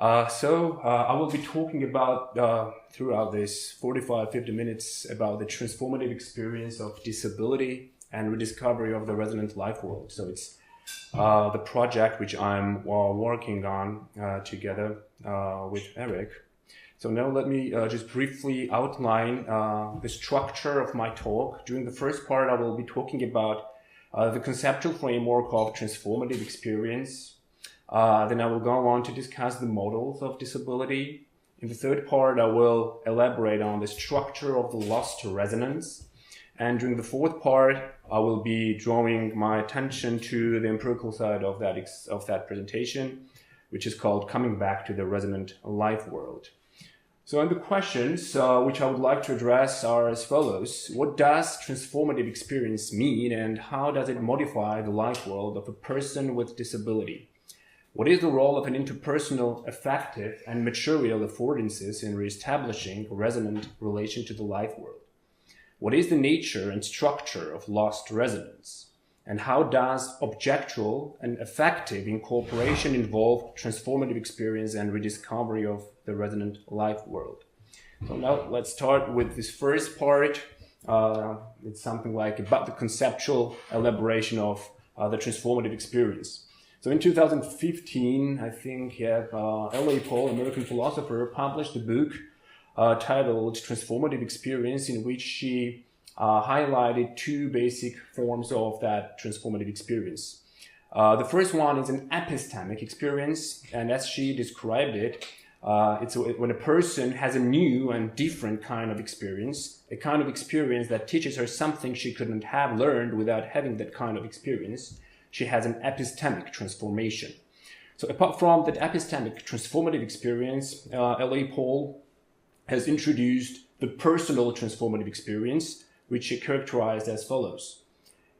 I will be talking about, throughout this 45-50 minutes, about the transformative experience of disability and rediscovery of the resonant life world. So it's the project which I'm working on together with Eric. So now let me just briefly outline the structure of my talk. During the first part, I will be talking about the conceptual framework of transformative experience. Then I will go on to discuss the models of disability. In the third part, I will elaborate on the structure of the lost resonance. And during the fourth part, I will be drawing my attention to the empirical side of that presentation, which is called Coming Back to the Resonant Life World. So the questions which I would like to address are as follows. What does transformative experience mean, and how does it modify the life world of a person with disability? What is the role of an interpersonal, affective, and material affordances in reestablishing a resonant relation to the life world? What is the nature and structure of lost resonance? And how does objectual and affective incorporation involve transformative experience and rediscovery of the resonant life world? So now let's start with this first part. It's something like about the conceptual elaboration of the transformative experience. So in 2015, I think, L.A. Paul, American philosopher, published a book titled Transformative Experience, in which she highlighted two basic forms of that transformative experience. The first one is an epistemic experience, and as she described it, it's when a person has a new and different kind of experience, a kind of experience that teaches her something she couldn't have learned without having that kind of experience. She has an epistemic transformation. So apart from that epistemic transformative experience, L.A. Paul has introduced the personal transformative experience, which she characterized as follows.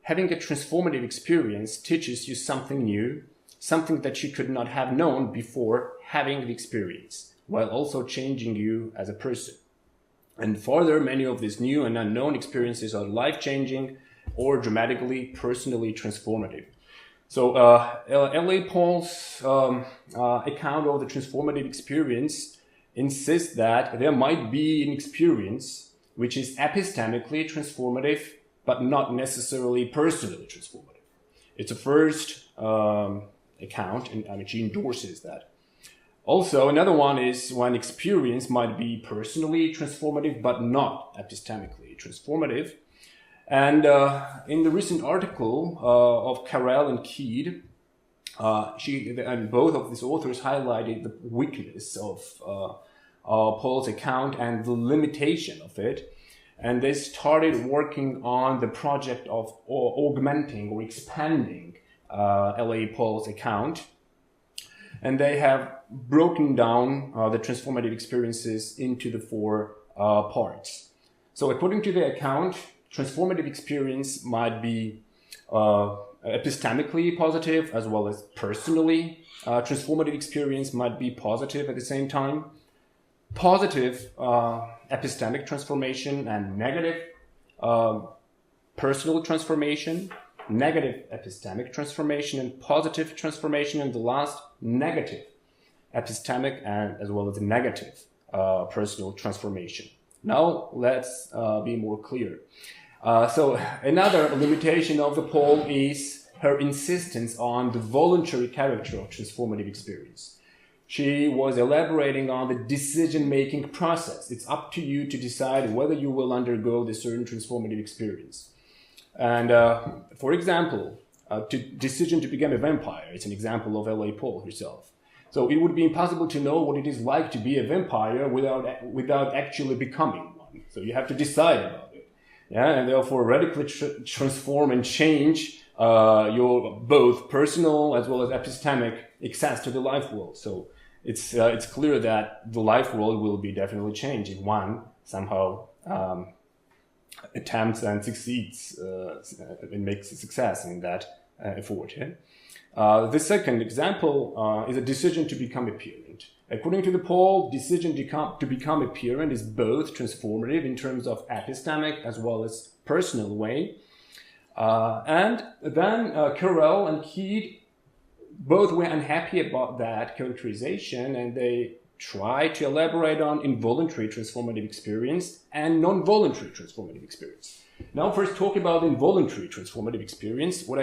Having a transformative experience teaches you something new, something that you could not have known before having the experience, while also changing you as a person. And further, many of these new and unknown experiences are life-changing or dramatically, personally transformative. So L.A. Paul's account of the transformative experience insists that there might be an experience which is epistemically transformative, but not necessarily personally transformative. It's a first account, and she endorses that. Also, another one is when experience might be personally transformative, but not epistemically transformative. And in the recent article of Carell and Keed, and both of these authors highlighted the weakness of Paul's account and the limitation of it. And they started working on the project of augmenting or expanding L.A. Paul's account. And they have broken down the transformative experiences into the four parts. So according to the account, transformative experience might be epistemically positive as well as personally. Transformative experience might be positive at the same time. Positive epistemic transformation and negative personal transformation, negative epistemic transformation and positive transformation, and the last, negative epistemic and as well as negative personal transformation. Now let's be more clear. So another limitation of the Paul is her insistence on the voluntary character of transformative experience. She was elaborating on the decision-making process. It's up to you to decide whether you will undergo the certain transformative experience. And for example, decision to become a vampire, it's an example of L.A. Paul herself. So it would be impossible to know what it is like to be a vampire without actually becoming one. So you have to decide about it. Yeah, and therefore radically transform and change your both personal as well as epistemic access to the life world. So it's clear that the life world will be definitely changed if one somehow attempts and succeeds and makes a success in that effort. Yeah? The second example is a decision to become a parent. According to the Paul, decision to become a parent is both transformative in terms of epistemic as well as personal way. And then Carell and Keed both were unhappy about that characterization, and they tried to elaborate on involuntary transformative experience and non-voluntary transformative experience. Now, first talk about involuntary transformative experience, which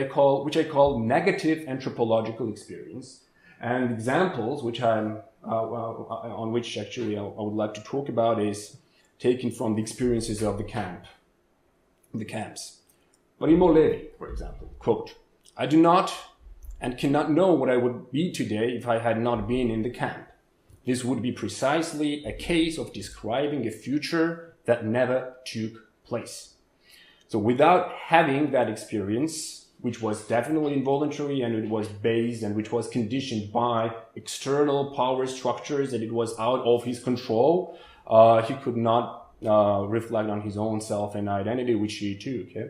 I call negative anthropological experience, and examples which on which actually I would like to talk about is taken from the experiences of the camps. Primo Levi, for example, quote, "I do not and cannot know what I would be today if I had not been in the camp. This would be precisely a case of describing a future that never took place." So without having that experience, which was definitely involuntary and it was based and which was conditioned by external power structures and it was out of his control, he could not reflect on his own self and identity, which he took. Okay?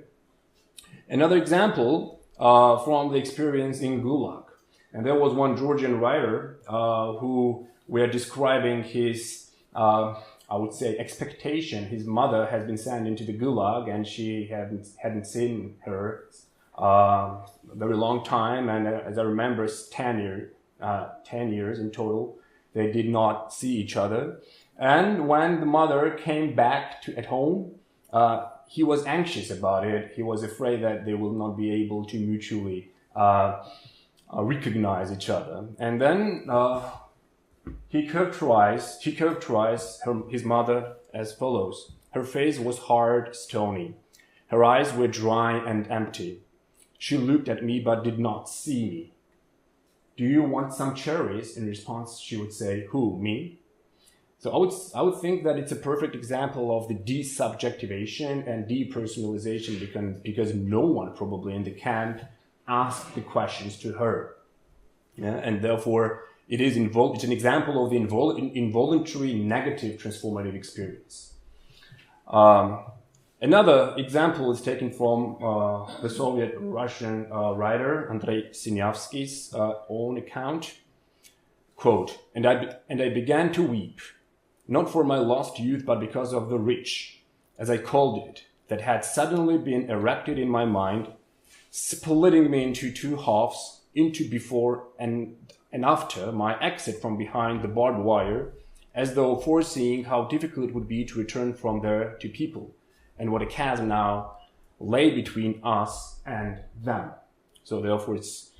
Another example from the experience in Gulag. And there was one Georgian writer who were describing his, I would say, expectation. His mother has been sent into the Gulag and she hadn't seen her a very long time. And as I remember, 10 years in total, they did not see each other. And when the mother came back at home, he was anxious about it. He was afraid that they will not be able to mutually recognize each other. And then he characterized his mother as follows. Her face was hard, stony. Her eyes were dry and empty. She looked at me but did not see me. "Do you want some cherries?" In response, she would say, "Who, me?" So I would think that it's a perfect example of the desubjectivation and depersonalization because no one probably in the camp asked the questions to her. Yeah? And therefore, it's an example of the involuntary negative transformative experience. Another example is taken from the Soviet-Russian writer Andrei Sinyavsky's own account. Quote, and I began to weep, not for my lost youth, but because of the rich, as I called it, that had suddenly been erected in my mind, splitting me into two halves, into before and after my exit from behind the barbed wire, as though foreseeing how difficult it would be to return from there to people, and what a chasm now lay between us and them. So therefore it's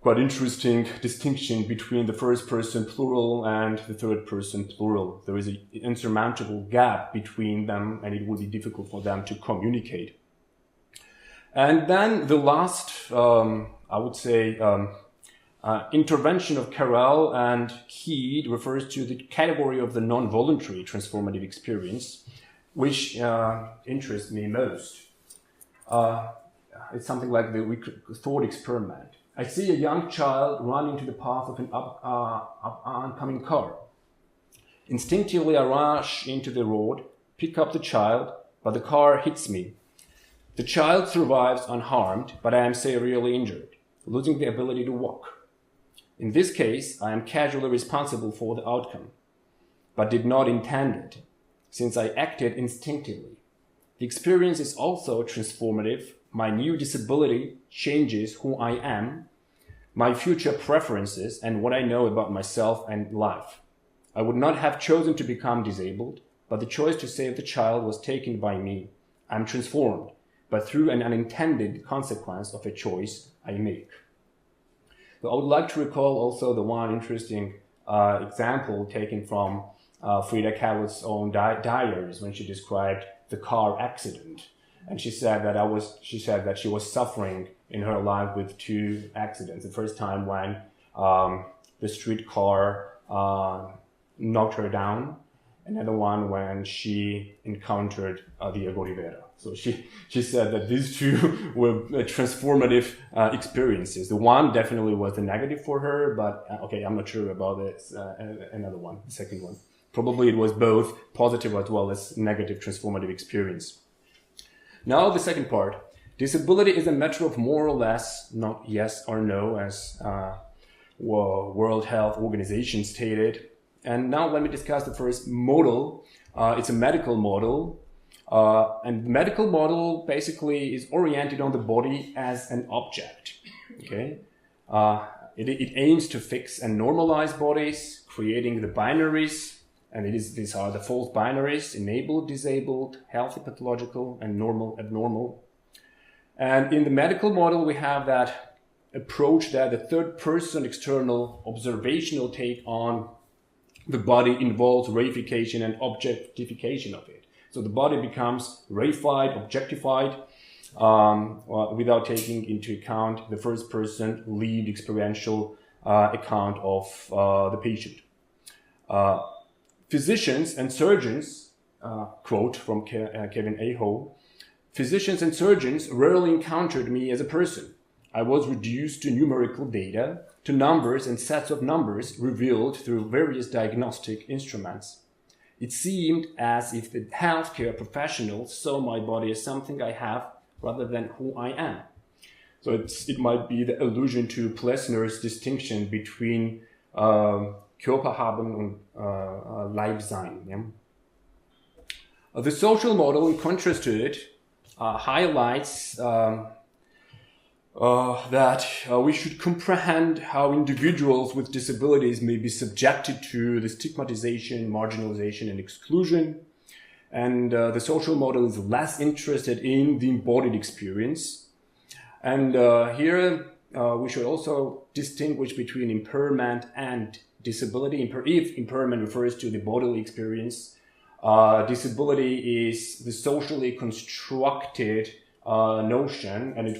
quite interesting distinction between the first person plural and the third person plural. There is an insurmountable gap between them and it would be difficult for them to communicate. And then the last, I would say, intervention of Carrel and Keed refers to the category of the non-voluntary transformative experience, which interests me most. It's something like the thought experiment. I see a young child run into the path of an oncoming car. Instinctively, I rush into the road, pick up the child, but the car hits me. The child survives unharmed, but I am severely injured, losing the ability to walk. In this case, I am casually responsible for the outcome, but did not intend it, since I acted instinctively. The experience is also transformative. My new disability changes who I am, my future preferences, and what I know about myself and life. I would not have chosen to become disabled, but the choice to save the child was taken by me. I am transformed, but through an unintended consequence of a choice I make. So I would like to recall also the one interesting example taken from Frida Kahlo's own diaries when she described the car accident. And she said that she was suffering in her life with two accidents. The first time when the streetcar knocked her down, another one when she encountered Diego Rivera. So she said that these two were transformative experiences. The one definitely was the negative for her, but okay, I'm not sure about this. Another one, the second one. Probably it was both positive as well as negative transformative experience. Now the second part. Disability is a matter of more or less, not yes or no, as World Health Organization stated. And now let me discuss the first model. It's a medical model. And the medical model basically is oriented on the body as an object. Okay? it aims to fix and normalize bodies, creating the binaries, and these are the false binaries: enabled, disabled, healthy, pathological, and normal, abnormal. And in the medical model, we have that approach, that the third person external observational take on the body involves reification and objectification of it. So the body becomes reified, objectified, without taking into account the first person lived experiential account of the patient. Physicians and surgeons, quote from Kevin Aho, physicians and surgeons rarely encountered me as a person. I was reduced to numerical data, to numbers and sets of numbers revealed through various diagnostic instruments. It seemed as if the healthcare professionals saw my body as something I have rather than who I am. So it might be the allusion to Plessner's distinction between Körper haben und Leib-sein. Yeah? The social model, in contrast to it, highlights that we should comprehend how individuals with disabilities may be subjected to the stigmatization, marginalization, and exclusion. And the social model is less interested in the embodied experience. And here we should also distinguish between impairment and disability. If impairment refers to the bodily experience, disability is the socially constructed notion, and it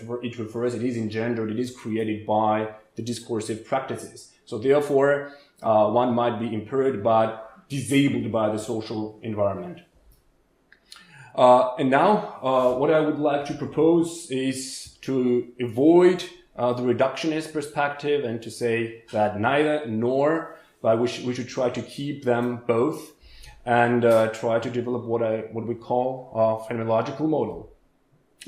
is engendered, it is created by the discursive practices. So therefore, one might be impaired but disabled by the social environment. And now, what I would like to propose is to avoid the reductionist perspective and to say that neither nor, but we should try to keep them both and try to develop what we call a phenomenological model.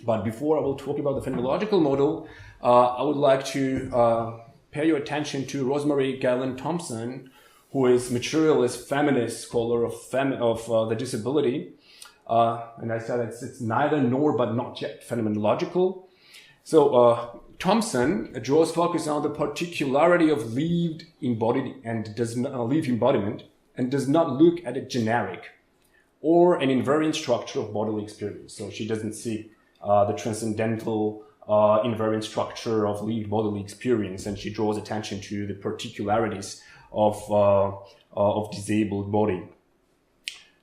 But before I will talk about the phenomenological model, I would like to pay your attention to Rosemary Gallen Thompson, who is materialist feminist scholar of the disability. And I said it's neither nor but not yet phenomenological. So Thompson draws focus on the particularity of lived embodied and does not lived embodiment, and does not look at a generic or an invariant structure of bodily experience. So she doesn't seek the transcendental invariant structure of lived bodily experience, and she draws attention to the particularities of disabled body.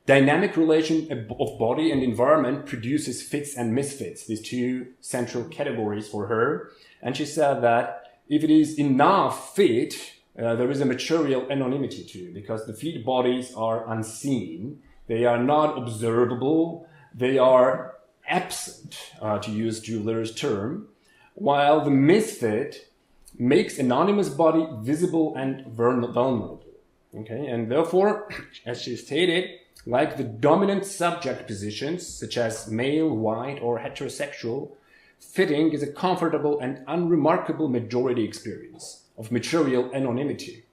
Dynamic relation of body and environment produces fits and misfits, these two central categories for her. And she said that if it is enough fit, there is a material anonymity too, because the fit bodies are unseen, they are not observable, they are absent, to use Juller's term, while the misfit makes anonymous body visible and vulnerable. Okay, and therefore, as she stated, like the dominant subject positions, such as male, white, or heterosexual, fitting is a comfortable and unremarkable majority experience of material anonymity,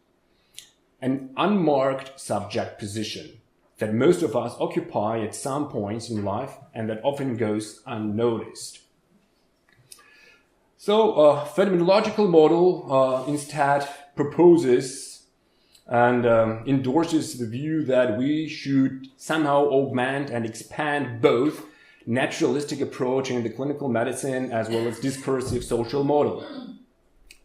an unmarked subject position that most of us occupy at some points in life and that often goes unnoticed. So a phenomenological model instead proposes and endorses the view that we should somehow augment and expand both naturalistic approach in the clinical medicine as well as discursive social model,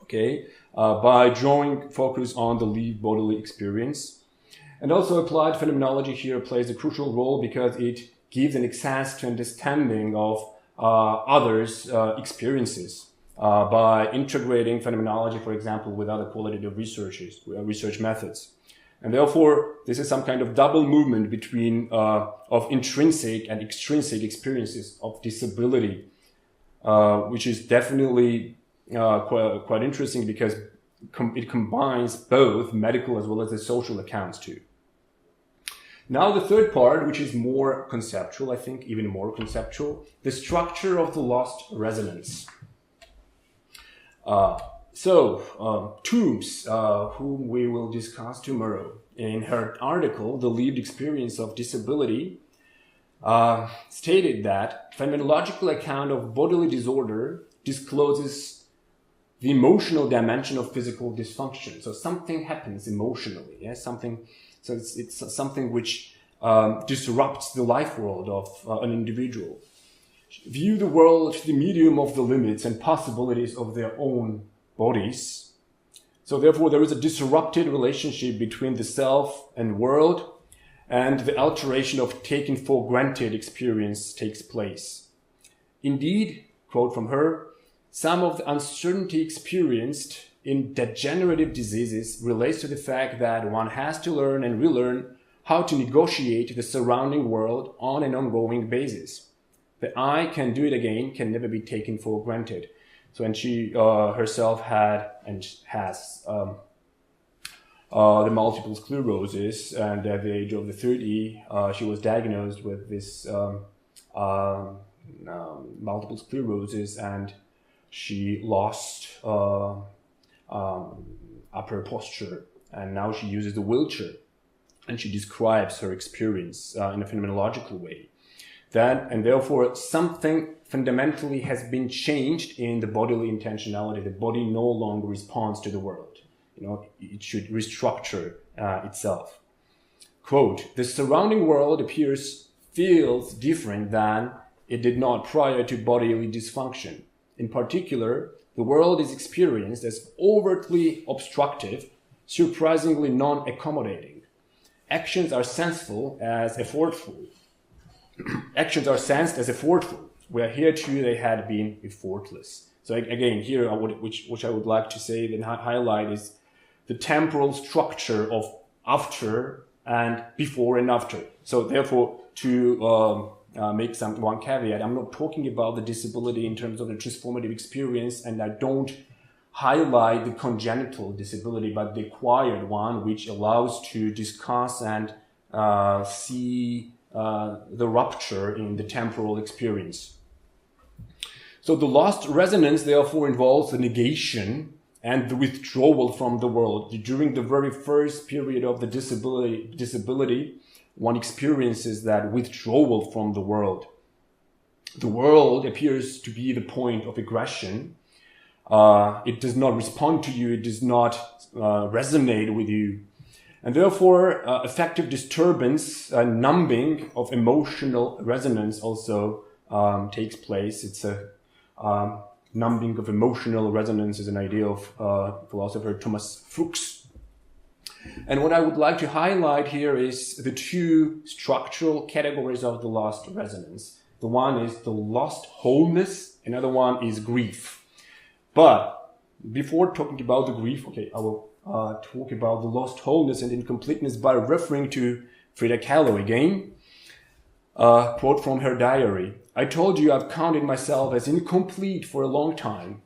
okay, by drawing focus on the lived bodily experience. And also applied phenomenology here plays a crucial role because it gives an access to understanding of others' experiences by integrating phenomenology, for example, with other qualitative research methods. And therefore, this is some kind of double movement between of intrinsic and extrinsic experiences of disability, which is definitely quite interesting because it combines both medical as well as the social accounts too. Now the third part, which is more conceptual, I think even more conceptual, the structure of the lost resonance. Toombs, whom we will discuss tomorrow, in her article, The Lived Experience of Disability, stated that phenomenological account of bodily disorder discloses the emotional dimension of physical dysfunction. So something happens emotionally, yeah? So it's something which disrupts the life world of an individual. View the world through the medium of the limits and possibilities of their own bodies. So therefore there is a disrupted relationship between the self and world, and the alteration of taken for granted experience takes place. Indeed, quote from her, some of the uncertainty experienced in degenerative diseases relates to the fact that one has to learn and relearn how to negotiate the surrounding world on an ongoing basis. The I can do it again can never be taken for granted. So, and she herself had and has the multiple sclerosis, and at the age of 30, she was diagnosed with this multiple sclerosis, and she lost upper posture, and now she uses the wheelchair, and she describes her experience in a phenomenological way. And therefore something fundamentally has been changed in the bodily intentionality. The body no longer responds to the world. It should restructure itself. Quote, the surrounding world feels different than it did not prior to bodily dysfunction. In particular, the world is experienced as overtly obstructive, surprisingly non-accommodating. Actions are senseful as effortful. Actions are sensed as effortful, where hitherto they had been effortless. So again, here, which I would like to say and highlight is the temporal structure of after and before and after. So therefore, to make one caveat, I'm not talking about the disability in terms of the transformative experience, and I don't highlight the congenital disability, but the acquired one, which allows to discuss and see the rupture in the temporal experience. So the lost resonance therefore involves the negation and the withdrawal from the world. During the very first period of the disability, one experiences that withdrawal from the world. The world appears to be the point of aggression. It does not respond to you. It does not resonate with you. And therefore, affective disturbance, numbing of emotional resonance also takes place. It's a numbing of emotional resonance is an idea of philosopher Thomas Fuchs. And what I would like to highlight here is the two structural categories of the lost resonance. The one is the lost wholeness, another one is grief. But before talking about the grief, I will talk about the lost wholeness and incompleteness by referring to Frida Kahlo again. Quote from her diary. I told you I've counted myself as incomplete for a long time.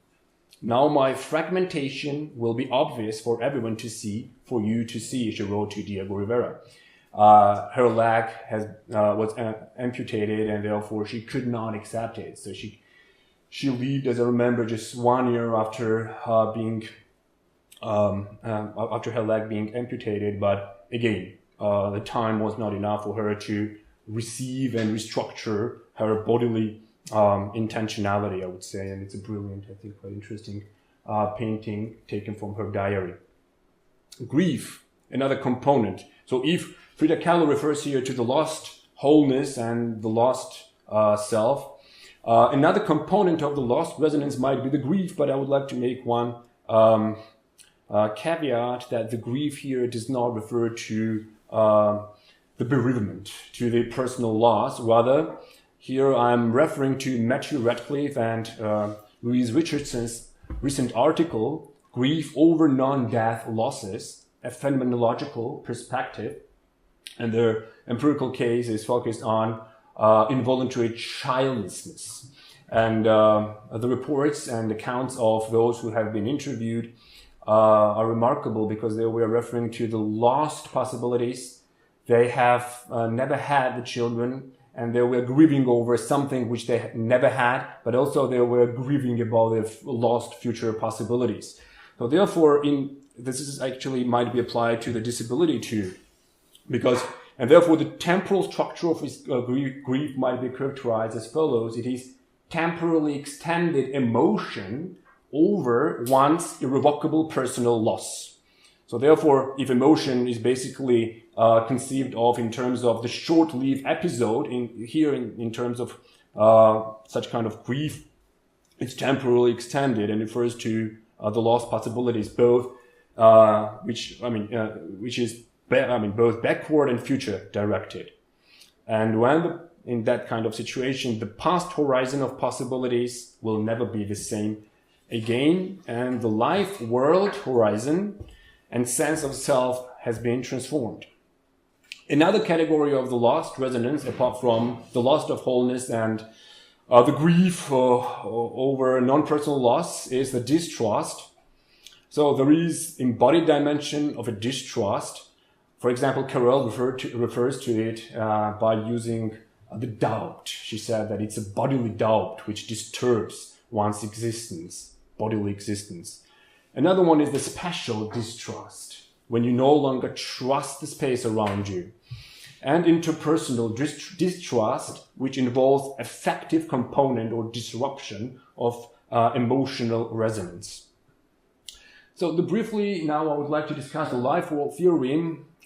Now my fragmentation will be obvious for everyone to see, for you to see, she wrote to Diego Rivera. Her leg was amputated, and therefore she could not accept it. So she lived, as I remember, just 1 year after after her leg being amputated. But again, the time was not enough for her to receive and restructure her bodily intentionality, I would say. And it's a brilliant, I think, quite interesting painting taken from her diary. Grief, another component. So if Frida Kahlo refers here to the lost wholeness and the lost self, another component of the lost resonance might be the grief, but I would like to make one caveat that the grief here does not refer to the bereavement, to the personal loss. Rather, here I'm referring to Matthew Radcliffe and Louise Richardson's recent article, Grief Over Non-Death Losses, a Phenomenological Perspective. And their empirical case is focused on involuntary childlessness. And the reports and accounts of those who have been interviewed are remarkable because they were referring to the lost possibilities. They have never had the children, and they were grieving over something which they never had, but also they were grieving about their lost future possibilities. So therefore, this is actually might be applied to the disability too, and therefore the temporal structure of his grief might be characterized as follows. It is temporally extended emotion over one's irrevocable personal loss. So therefore, if emotion is basically conceived of in terms of the short-lived episode, in terms of such kind of grief, it's temporally extended and refers to the lost possibilities, both which is both backward and future directed. And when in that kind of situation, the past horizon of possibilities will never be the same again, and the life world horizon and sense of self has been transformed. Another category of the lost resonance, apart from the loss of wholeness and the grief over non-personal loss, is the distrust. So there is embodied dimension of a distrust. For example, Carell refers to it by using the doubt. She said that it's a bodily doubt which disturbs one's existence, bodily existence. Another one is the spatial distrust, when you no longer trust the space around you. And interpersonal distrust, which involves affective component or disruption of emotional resonance. So briefly, now I would like to discuss the life world theory.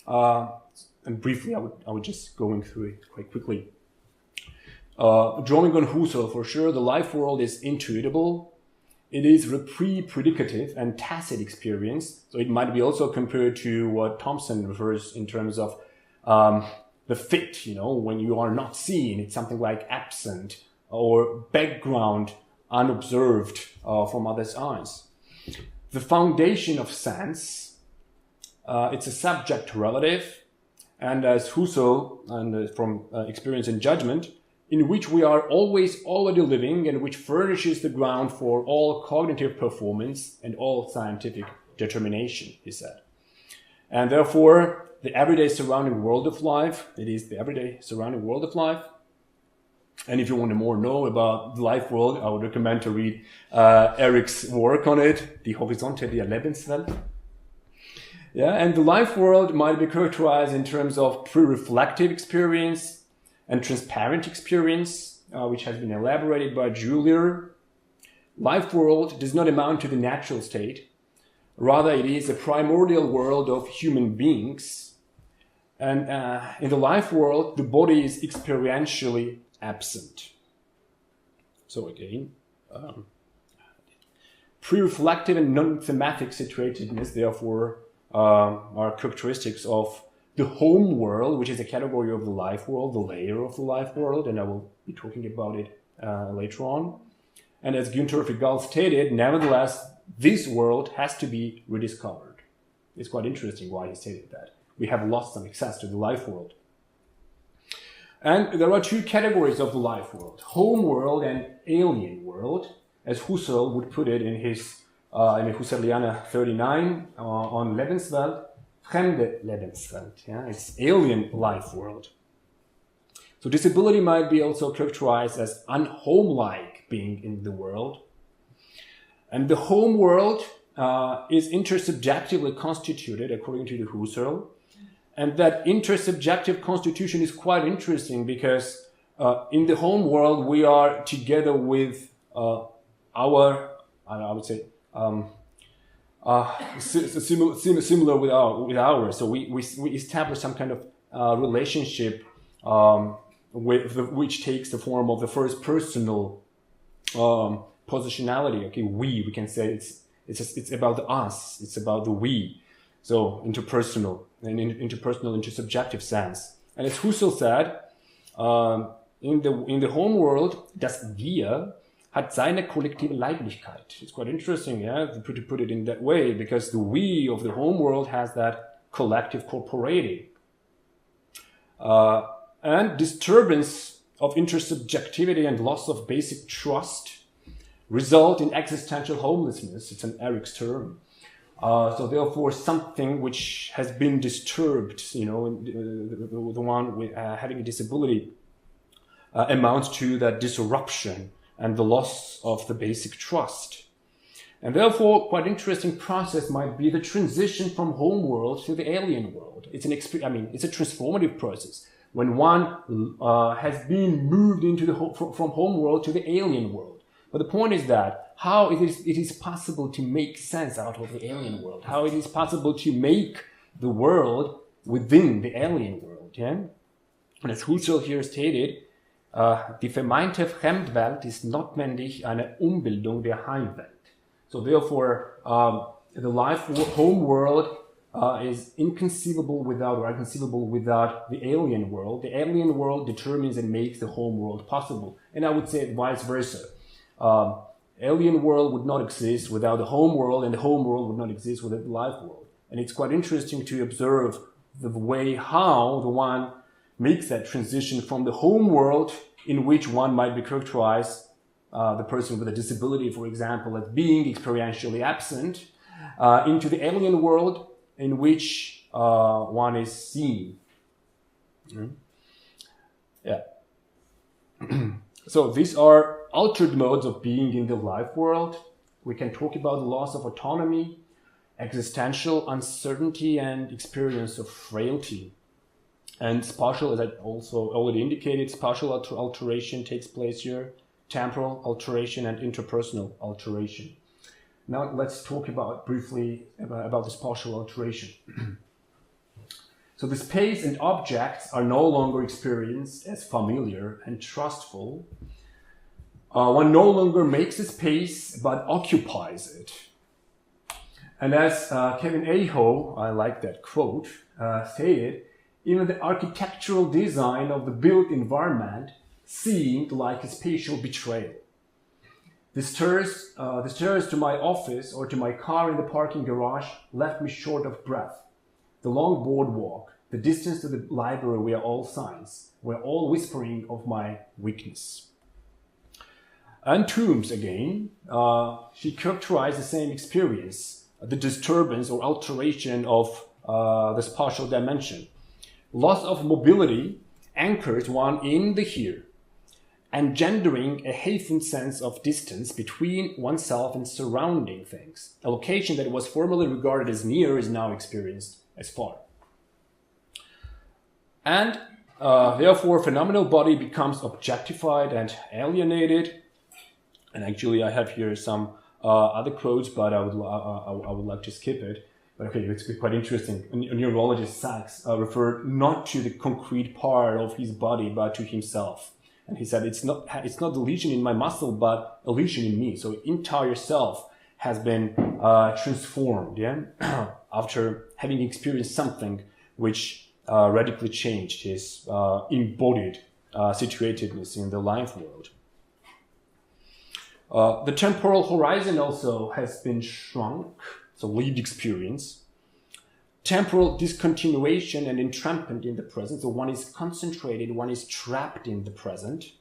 And briefly, I would just going through it quite quickly. Drawing on Husserl, for sure, the life world is intuitable. It is a pre-predicative and tacit experience. So it might be also compared to what Thompson refers in terms of the fit, when you are not seen. It's something like absent or background unobserved from others' eyes. The foundation of sense, it's a subject relative, and as Husserl, and from experience and judgment, in which we are always already living and which furnishes the ground for all cognitive performance and all scientific determination, he said. And therefore, the everyday surrounding world of life, it is the everyday surrounding world of life. And if you want to more know about the life world, I would recommend to read Eric's work on it, Die Horizonte der Lebenswelt. Yeah, and the life world might be characterized in terms of pre-reflective experience and transparent experience, which has been elaborated by Julia. Life world does not amount to the natural state. Rather, it is a primordial world of human beings. And in the life world, the body is experientially absent. So again, pre-reflective and non-thematic situatedness, therefore, are characteristics of the home world, which is a category of the life world, the layer of the life world, and I will be talking about it later on. And as Günter Figal stated, nevertheless, this world has to be rediscovered. It's quite interesting why he stated that. We have lost some access to the life world. And there are two categories of the life world, home world and alien world, as Husserl would put it in his Husserliana 39 on Lebenswelt, fremde Lebenswelt. Yeah? It's alien life world. So disability might be also characterized as unhome-like being in the world. And the home world is intersubjectively constituted, according to the Husserl. And that intersubjective constitution is quite interesting because in the home world, we are together with our, I would say, similar with ours. So we establish some kind of relationship which takes the form of the first personal positionality. Okay, we can say it's about the us, it's about the we. So interpersonal, intersubjective sense. And as Husserl said, in the home world, das Wir hat seine kollektive Leiblichkeit. It's quite interesting, yeah, to put it in that way, because the we of the home world has that collective corporating. And disturbance of intersubjectivity and loss of basic trust result in existential homelessness. It's an Eric's term. So therefore, something which has been disturbed, the one with having a disability, amounts to that disruption and the loss of the basic trust. And therefore, quite interesting process might be the transition from home world to the alien world. It's it's a transformative process when one has been moved into from home world to the alien world. But the point is that how it is possible to make sense out of the alien world, how it is possible to make the world within the alien world. Yeah? And as Husserl here stated, die vermeinte Fremdwelt ist notwendig eine Umbildung der Heimwelt. So therefore, the home world is inconceivable without, or inconceivable without, the alien world. The alien world determines and makes the home world possible. And I would say vice versa. Alien world would not exist without the home world, and the home world would not exist without the life world. And it's quite interesting to observe the way how the one makes that transition from the home world, in which one might be characterized, the person with a disability, for example, as being experientially absent, into the alien world, in which one is seen. Yeah. So these are altered modes of being in the life world. We can talk about the loss of autonomy, existential uncertainty, and experience of frailty. And spatial, as I also already indicated, spatial alteration takes place here, temporal alteration, and interpersonal alteration. Now let's talk briefly about the spatial alteration. So the space and objects are no longer experienced as familiar and trustful. One no longer makes a space, but occupies it. And as Kevin Aho, I like that quote, stated, even the architectural design of the built environment seemed like a spatial betrayal. The stairs to my office or to my car in the parking garage left me short of breath. The long boardwalk, the distance to the library were all signs, were all whispering of my weakness. And Toombs, again, she characterized the same experience, the disturbance or alteration of the spatial dimension. Loss of mobility anchors one in the here, engendering a heightened sense of distance between oneself and surrounding things. A location that was formerly regarded as near is now experienced as far. And therefore, phenomenal body becomes objectified and alienated. And actually, I have here some other quotes, but I would like to skip it. But okay, it's quite interesting. A neurologist, Sachs, referred not to the concrete part of his body, but to himself. And he said, it's not the lesion in my muscle, but a lesion in me. So entire self has been transformed, yeah, after having experienced something which radically changed his embodied situatedness in the life world. The temporal horizon also has been shrunk, so lived experience. Temporal discontinuation and entrampment in the present, so one is concentrated, one is trapped in the present.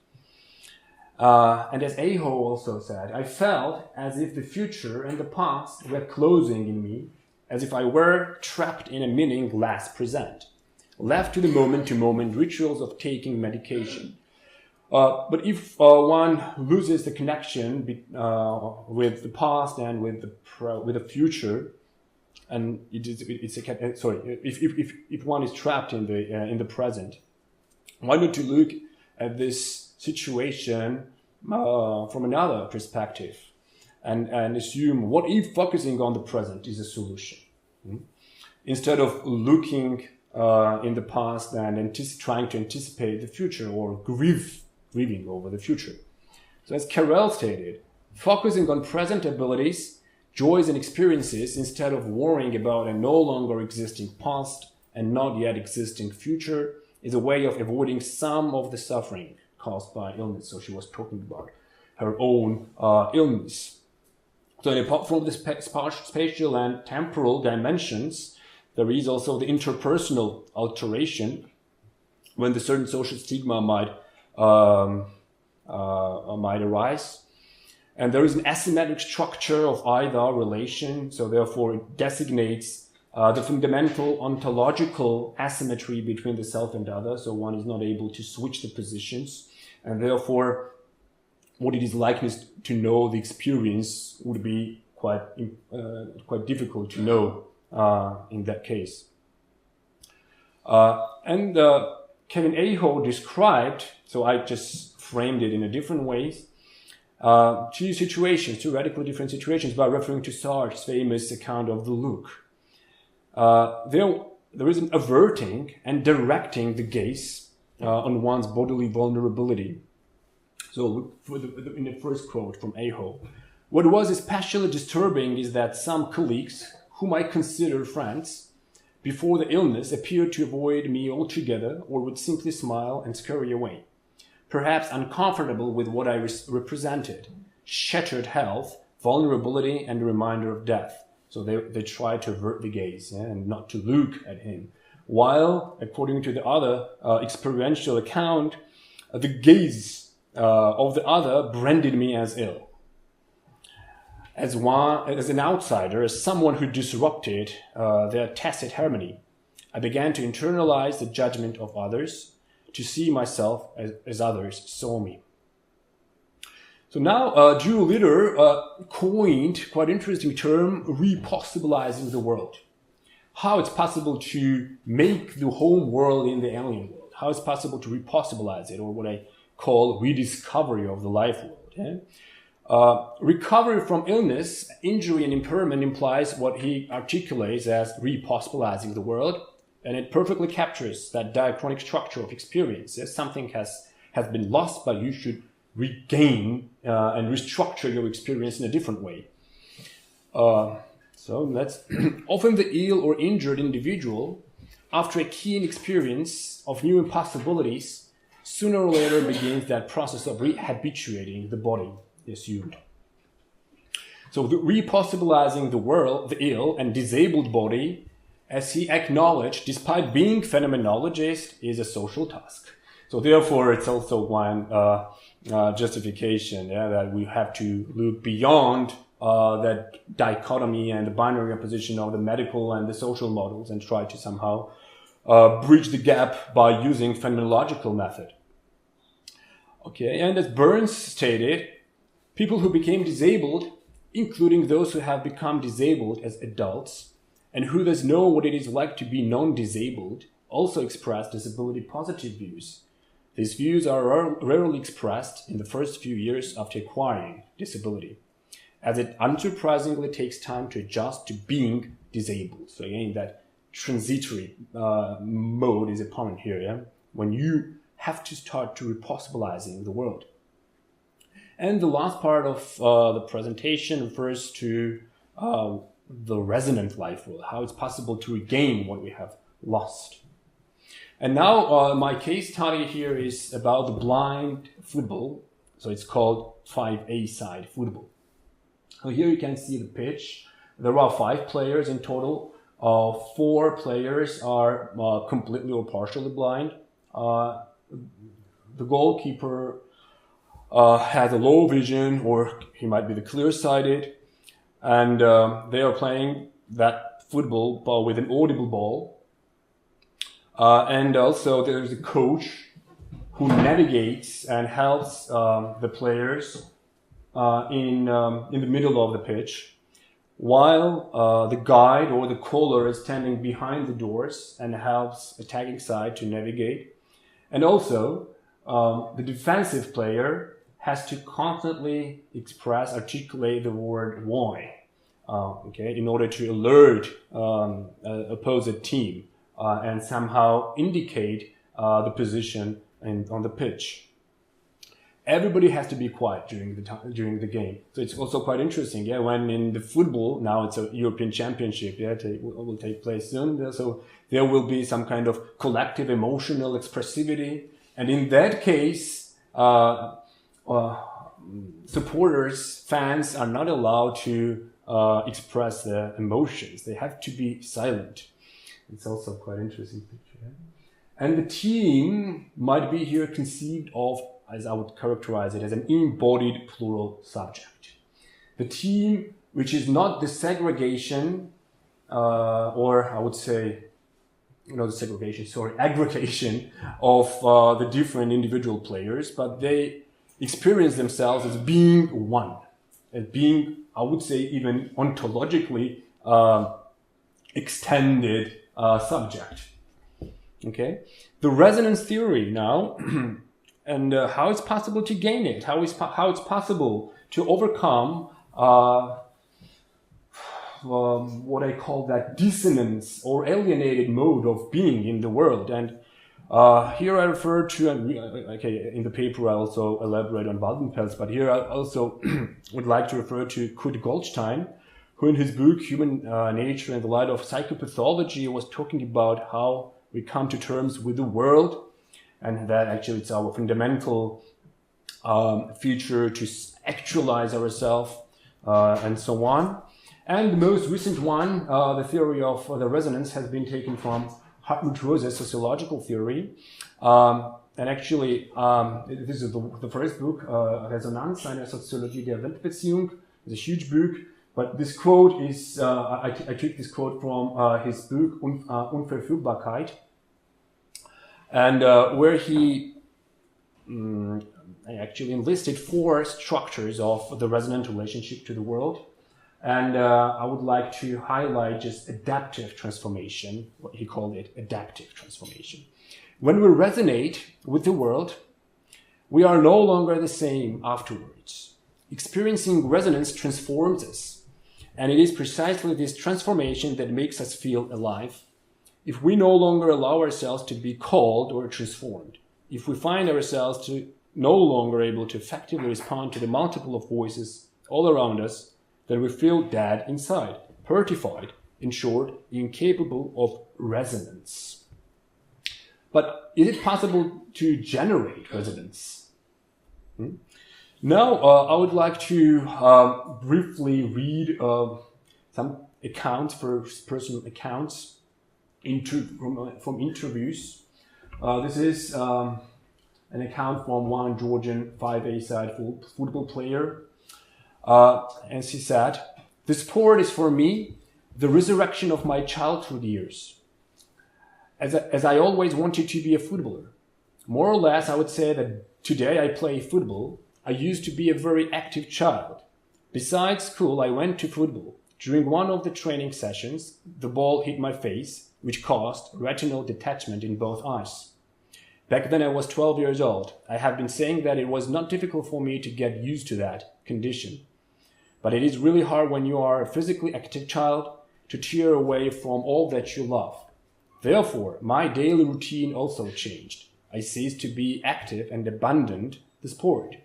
And as Aho also said, I felt as if the future and the past were closing in me, as if I were trapped in a meaningless present, left to the moment-to-moment rituals of taking medication. But if one loses the connection with the past and with the future, and if one is trapped in the present, why not to look at this situation from another perspective, and assume what if focusing on the present is a solution, instead of looking in the past and trying to anticipate the future or grieving over the future. So as Carell stated, focusing on present abilities, joys and experiences instead of worrying about a no longer existing past and not yet existing future is a way of avoiding some of the suffering caused by illness. So she was talking about her own illness. So apart from the spatial and temporal dimensions, there is also the interpersonal alteration when the certain social stigma might arise. And there is an asymmetric structure of either relation, so therefore it designates the fundamental ontological asymmetry between the self and other, so one is not able to switch the positions, and therefore what it is like to know the experience would be quite difficult to know in that case. And Kevin Aho described, so I just framed it in a different way, two radically different situations, by referring to Sartre's famous account of the look. There is an averting and directing the gaze on one's bodily vulnerability. So look in the first quote from Aho. What was especially disturbing is that some colleagues, whom I consider friends, before the illness appeared to avoid me altogether or would simply smile and scurry away, perhaps uncomfortable with what I represented: shattered health, vulnerability, and a reminder of death. So they try to avert the gaze and not to look at him. While, according to the other experiential account, the gaze of the other branded me as ill. As an outsider, as someone who disrupted their tacit harmony, I began to internalize the judgment of others, to see myself as others saw me. So now, Drew later coined quite interesting term, repossibilizing the world. How it's possible to make the home world in the alien world. How it's possible to repossibilize it, or what I call rediscovery of the life world. Yeah? Recovery from illness, injury, and impairment implies what he articulates as repossibilizing the world, and it perfectly captures that diachronic structure of experience. Something has been lost, but you should regain and restructure your experience in a different way. So that's often the ill or injured individual, after a keen experience of new impossibilities, sooner or later begins that process of rehabituating the body, assumed. So the repossibilizing the world, the ill and disabled body, as he acknowledged, despite being phenomenologist, is a social task. So therefore, it's also one justification that we have to look beyond that dichotomy and the binary opposition of the medical and the social models and try to somehow bridge the gap by using phenomenological method. Okay, and as Burns stated, people who became disabled, including those who have become disabled as adults and who thus know what it is like to be non-disabled, also express disability positive views. These views are rarely expressed in the first few years after acquiring disability, as it unsurprisingly takes time to adjust to being disabled. So again, that transitory mode is apparent here, yeah? When you have to start to repossibilizing the world. And the last part of the presentation refers to the resonant life world, how it's possible to regain what we have lost. And now my case study here is about the blind football. So it's called 5A side football. So here you can see the pitch. There are 5 players in total. 4 players are completely or partially blind. The goalkeeper has a low vision, or he might be the clear-sighted, and they are playing that football ball with an audible ball. And also there's a coach who navigates and helps the players in the middle of the pitch, while the guide or the caller is standing behind the doors and helps attacking side to navigate. And also the defensive player has to constantly articulate the word why, in order to alert opposite team and somehow indicate the position on the pitch. Everybody has to be quiet during the game. So it's also quite interesting, yeah. When in the football, now it's a European Championship, yeah, will take place soon. So there will be some kind of collective emotional expressivity, and in that case, supporters, fans are not allowed to express their emotions. They have to be silent. It's also quite interesting picture. Yeah? And the team might be here conceived of, as I would characterize it, as an embodied plural subject. The team, which is not the segregation, or I would say, aggregation of the different individual players, but they experience themselves as being one, as being, I would say, even ontologically extended subject. Okay, the resonance theory now, and how it's possible to gain it, how it's possible to overcome what I call that dissonance or alienated mode of being in the world. And here I refer to, okay, in the paper I also elaborate on Waldenfels, but here I also would like to refer to Kurt Goldstein, who in his book Human Nature in the Light of Psychopathology was talking about how we come to terms with the world, and that actually it's our fundamental feature to actualize ourselves and so on. And the most recent one, the theory of the resonance, has been taken from Hartmut Rose's sociological theory. And actually, this is the first book, Resonanz, seine Soziologie der Weltbeziehung. It's a huge book, but this quote is, I took this quote from his book, Unverfügbarkeit, and where he actually enlisted 4 structures of the resonant relationship to the world. And I would like to highlight just adaptive transformation, what he called it, adaptive transformation. When we resonate with the world, we are no longer the same afterwards. Experiencing resonance transforms us. And it is precisely this transformation that makes us feel alive. If we no longer allow ourselves to be called or transformed, if we find ourselves to no longer able to effectively respond to the multiple of voices all around us, then we feel dead inside, pertified, in short, incapable of resonance. But is it possible to generate resonance? Now, I would like to briefly read some accounts, personal accounts from interviews. This is an account from one Georgian 5A-side football player. And she said, "The sport is for me the resurrection of my childhood years. As I always wanted to be a footballer. More or less, I would say that today I play football. I used to be a very active child. Besides school, I went to football. During one of the training sessions, the ball hit my face, which caused retinal detachment in both eyes. Back then I was 12 years old. I have been saying that it was not difficult for me to get used to that condition. But it is really hard when you are a physically active child to tear away from all that you love. Therefore, my daily routine also changed. I ceased to be active and abandoned the sport."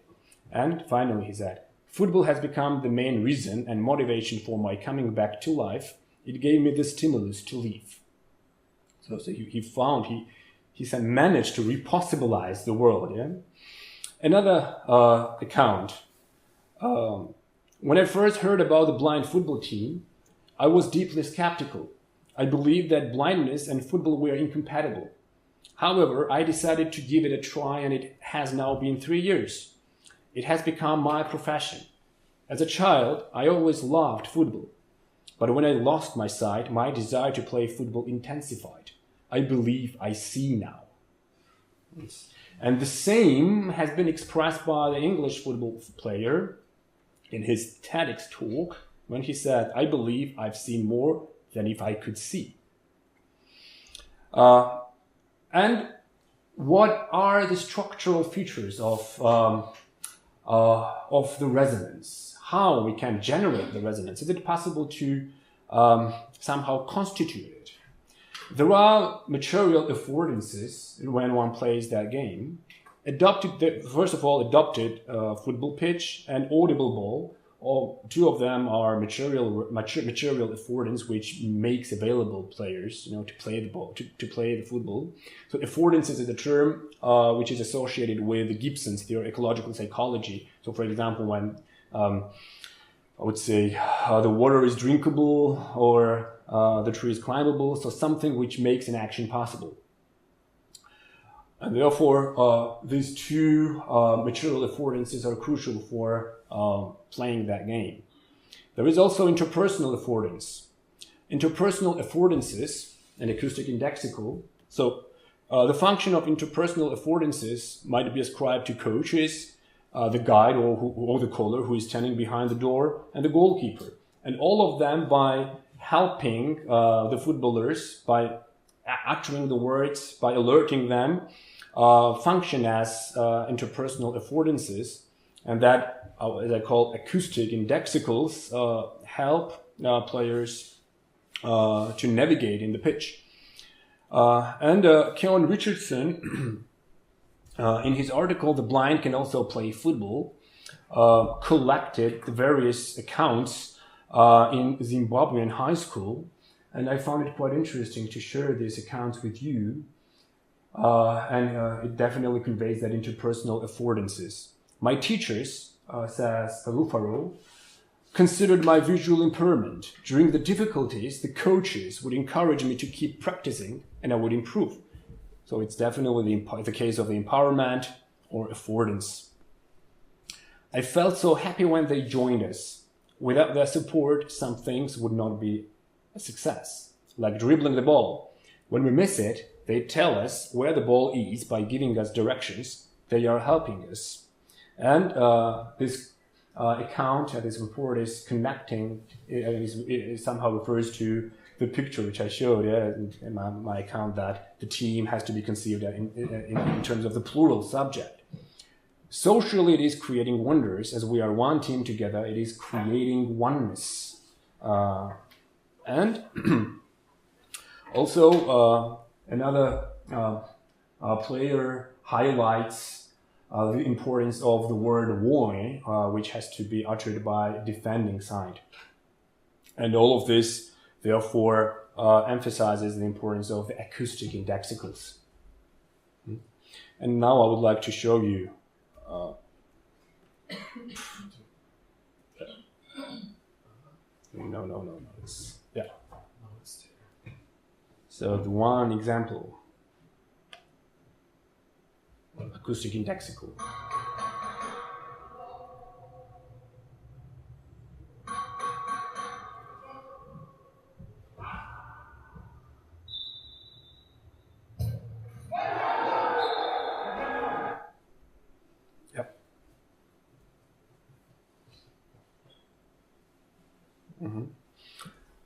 And finally, he said, "Football has become the main reason and motivation for my coming back to life. It gave me the stimulus to leave." So he found, he said, managed to repossibilize the world. Yeah? Another account. When I first heard about the blind football team, I was deeply skeptical. I believed that blindness and football were incompatible. However, I decided to give it a try, and it has now been 3 years. It has become my profession. As a child, I always loved football. But when I lost my sight, my desire to play football intensified. I believe I see now. And the same has been expressed by the English football player in his TEDx talk when he said, "I believe I've seen more than if I could see." And what are the structural features of the resonance? How we can generate the resonance? Is it possible to somehow constitute it? There are material affordances when one plays that game. First of all, adopted football pitch and audible ball. Two of them are material affordance, which makes available players, to play the ball, to play the football. So affordances is a term which is associated with Gibson's theory, ecological psychology. So, for example, when I would say the water is drinkable or the tree is climbable, so something which makes an action possible. And therefore, these two material affordances are crucial for playing that game. There is also interpersonal affordance. Interpersonal affordances, an acoustic indexical. So the function of interpersonal affordances might be ascribed to coaches, the guide or the caller who is standing behind the door, and the goalkeeper. And all of them, by helping the footballers, by uttering the words, by alerting them, function as interpersonal affordances And that, as I call acoustic indexicals, help players to navigate in the pitch. And Keon Richardson, in his article, The Blind Can Also Play Football, collected the various accounts in Zimbabwean high school. And I found it quite interesting to share these accounts with you. And it definitely conveys that interpersonal affordances. My teachers, says Rufaro, considered my visual impairment. During the difficulties, the coaches would encourage me to keep practicing and I would improve. So it's definitely the case of the empowerment or affordance. I felt so happy when they joined us. Without their support, some things would not be a success, like dribbling the ball. When we miss it, they tell us where the ball is by giving us directions. They are helping us. And this account, this report is connecting, it somehow refers to the picture which I showed in my account, that the team has to be conceived in terms of the plural subject. Socially, it is creating wonders. As we are one team together, it is creating oneness. And also, another player highlights the importance of the word "woi," which has to be uttered by defending side. And all of this, therefore, emphasizes the importance of the acoustic indexicals. And now I would like to show you No. Yeah. So the one example, acoustic indexical. Yep. Mm-hmm.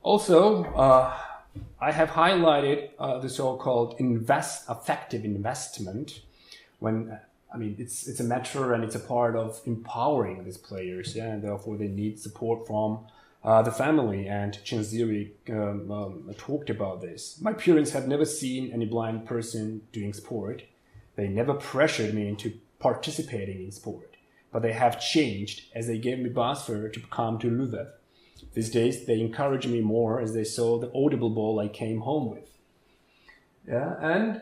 Also, I have highlighted the so-called affective investment. When it's a matter and it's a part of empowering these players, and therefore they need support from the family. And Chenziri talked about this. My parents had never seen any blind person doing sport. They never pressured me into participating in sport, but they have changed as they gave me bus fare to come to Lviv. These days, they encourage me more as they saw the audible ball I came home with. Yeah, and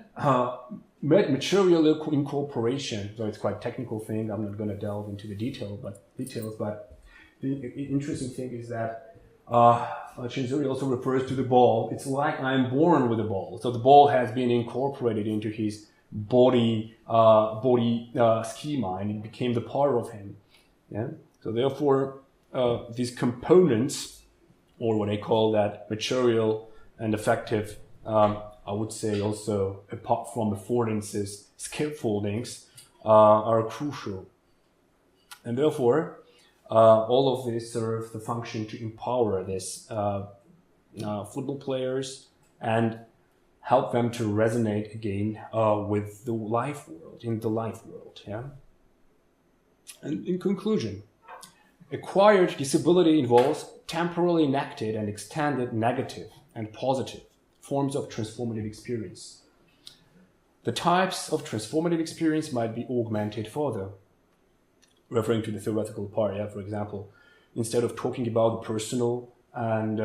material incorporation, so it's quite a technical thing. I'm not going to delve into the details, but the interesting thing is that Chenziri also refers to the ball. It's like I'm born with the ball. So the ball has been incorporated into his body schema, and it became the part of him. Yeah. So therefore, these components, or what I call that material and affective, I would say also, apart from affordances, scaffoldings, are crucial. And therefore, all of this serve the function to empower these football players and help them to resonate again with the life world, in the life world. Yeah. And in conclusion, acquired disability involves temporally enacted and extended negative and positive forms of transformative experience. The types of transformative experience might be augmented further. Referring to the theoretical part, for example, instead of talking about the personal and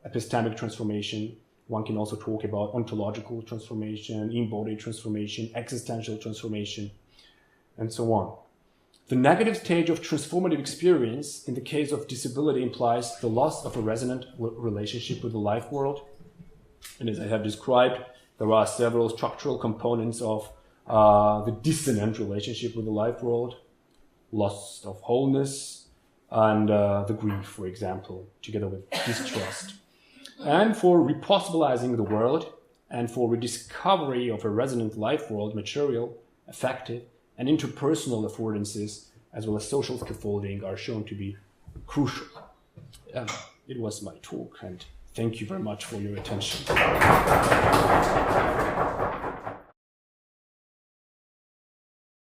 epistemic transformation, one can also talk about ontological transformation, embodied transformation, existential transformation, and so on. The negative stage of transformative experience in the case of disability implies the loss of a resonant relationship with the life world. And as I have described, there are several structural components of the dissonant relationship with the life world, loss of wholeness, and the grief, for example, together with distrust. And for repossibilizing the world and for rediscovery of a resonant life world, material, affective, and interpersonal affordances, as well as social scaffolding, are shown to be crucial. It was my talk, and thank you very much for your attention.